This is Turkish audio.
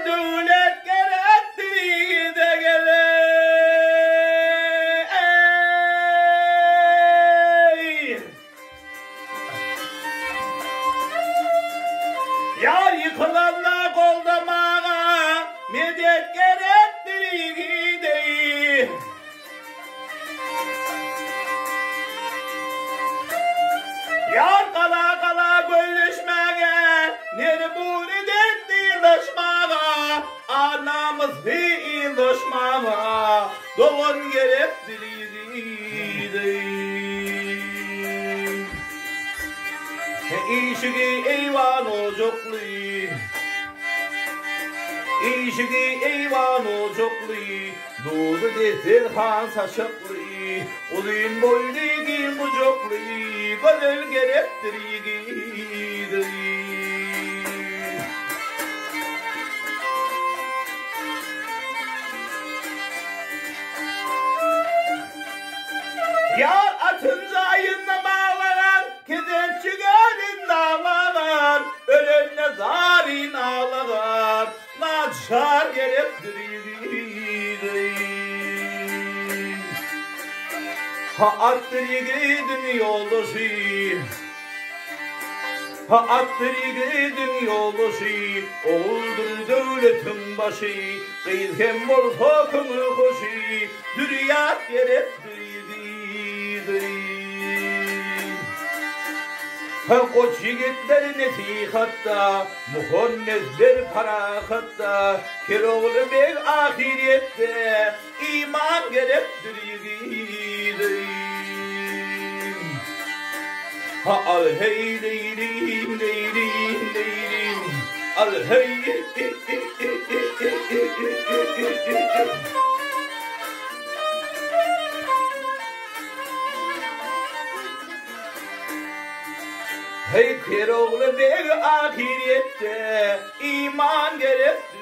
devlet gerektiği de gelir. Yar yıkılanla koldamağa medet gerektiği değil. Yar kala kala gölleşmeye, nere bu nedet değillaşmaya, anamız değillaşmaya, doğun gerektiği değil. İşigi eyvan ocaklı, İşigi eyvan ocaklı, doğdu destelhan saçaklı, uzun boylu giyim bucaklı, gönül gerektiğidir. Yar atınca ayınla bağlanan, keder çıkarın dağlanan, ölenle zarin ağlanan, naçar gerektirir. Ha attır yiğidin yoldaşı, ha attır yiğidin yoldaşı, oğuldur devletin başı, kıyken bol hokunu koşu, dürüyat gerektirir. Ha koç yiğitler nesihatta, muhonnezler parakatta, Keroğlu bey ahirette, iman gerektirir. Ha al hey leylim leylim leylim, al hey hey Keroğlu bey ahirette, iman gerektirir.